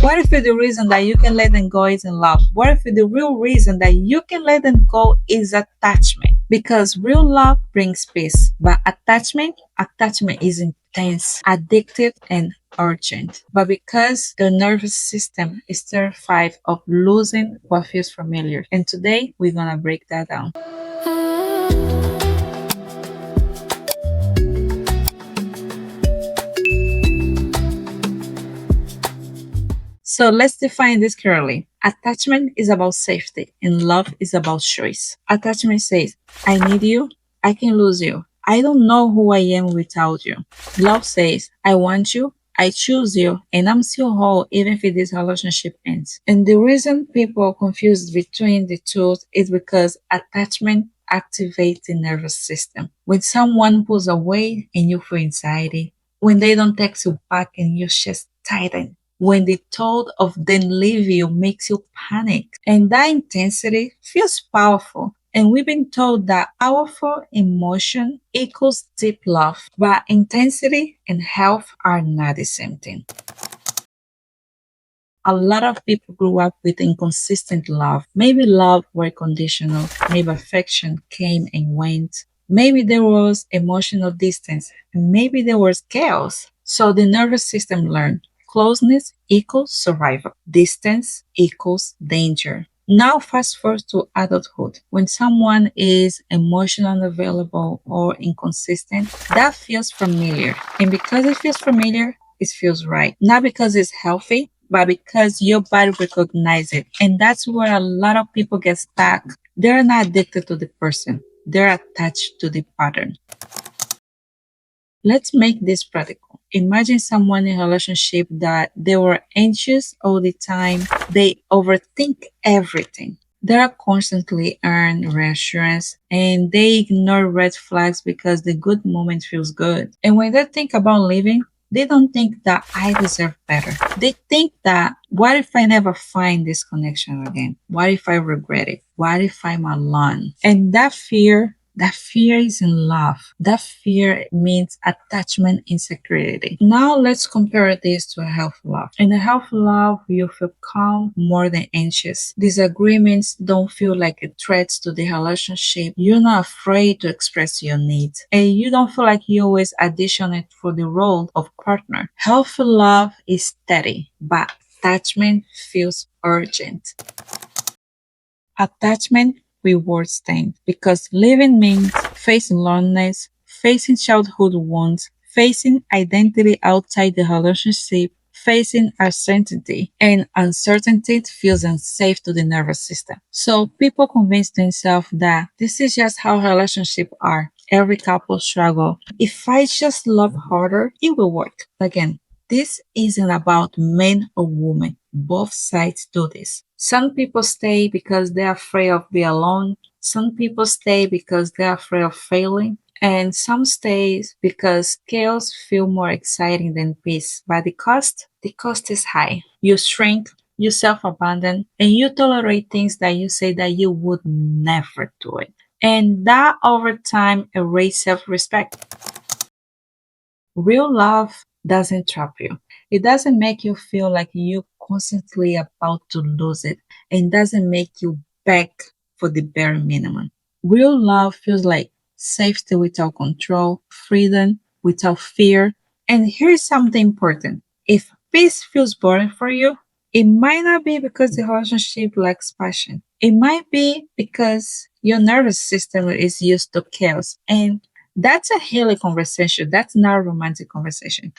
What if the reason that you can let them go is in love? What if the real reason that you can let them go is attachment? Because real love brings peace, but attachment is intense, addictive, and urgent. But because the nervous system is terrified of losing what feels familiar. And today we're gonna break that down. So let's define this clearly. Attachment is about safety and love is about choice. Attachment says, I need you, I can lose you. I don't know who I am without you. Love says, I want you, I choose you, and I'm still whole even if this relationship ends. And the reason people confuse between the two is because attachment activates the nervous system. When someone pulls away and you feel anxiety, when they don't text you back and your chest tightens, when the thought of them leave you makes you panic. And that intensity feels powerful. And we've been told that powerful emotion equals deep love, but intensity and health are not the same thing. A lot of people grew up with inconsistent love. Maybe love were conditional, maybe affection came and went. Maybe there was emotional distance, and maybe there was chaos. So the nervous system learned closeness equals survival, distance equals danger. Now, fast forward to adulthood. When someone is emotionally unavailable or inconsistent, that feels familiar. And because it feels familiar, it feels right. Not because it's healthy, but because your body recognizes it. And that's where a lot of people get stuck. They're not addicted to the person, they're attached to the pattern. Let's make this practical. Imagine someone in a relationship that they were anxious all the time. They overthink everything. They are constantly earn reassurance and they ignore red flags because the good moment feels good. And when they think about leaving, they don't think that I deserve better. They think that what if I never find this connection again? What if I regret it? What if I'm alone? And that fear is in love. That fear means attachment insecurity. Now let's compare this to a healthy love. In a healthy love, you feel calm more than anxious. Disagreements don't feel like a threat to the relationship. You're not afraid to express your needs. And you don't feel like you always auditioned for the role of partner. Healthy love is steady, but attachment feels urgent. Attachment rewards things because living means facing loneliness, facing childhood wounds, facing identity outside the relationship, facing uncertainty, and uncertainty feels unsafe to the nervous system. So people convince themselves that this is just how relationships are. Every couple struggle. If I just love harder, it will work. Again, this isn't about men or women. Both sides do this. Some people stay because they're afraid of being alone. Some people stay because they're afraid of failing. And some stays because chaos feel more exciting than peace. But the cost is high. You shrink, you self-abandon, and you tolerate things that you say that you would never do it. And that over time erases self-respect. Real love doesn't trap you. It doesn't make you feel like you constantly about to lose it and doesn't make you beg for the bare minimum. Real love feels like safety without control, freedom without fear. And here's something important. If peace feels boring for you, it might not be because the relationship lacks passion. It might be because your nervous system is used to chaos. And that's a healing conversation. That's not a romantic conversation.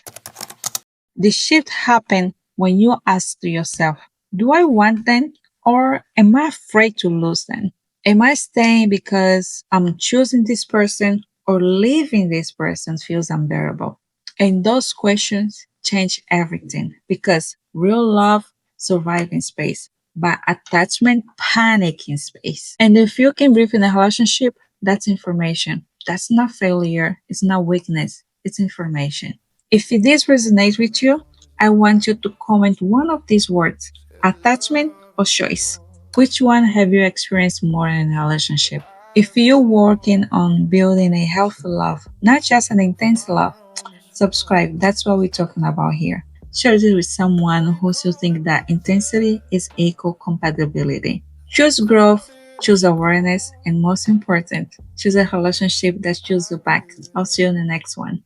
The shift happened when you ask to yourself, do I want them or am I afraid to lose them? Am I staying because I'm choosing this person or leaving this person feels unbearable? And those questions change everything because real love survives in space, but attachment panic in space. And if you can breathe in a relationship, that's information. That's not failure. It's not weakness. It's information. If this resonates with you, I want you to comment one of these words, attachment or choice. Which one have you experienced more in a relationship? If you're working on building a healthy love, not just an intense love, subscribe. That's what we're talking about here. Share this with someone who you think that intensity is equal compatibility. Choose growth, choose awareness, and most important, choose a relationship that chooses you back. I'll see you in the next one.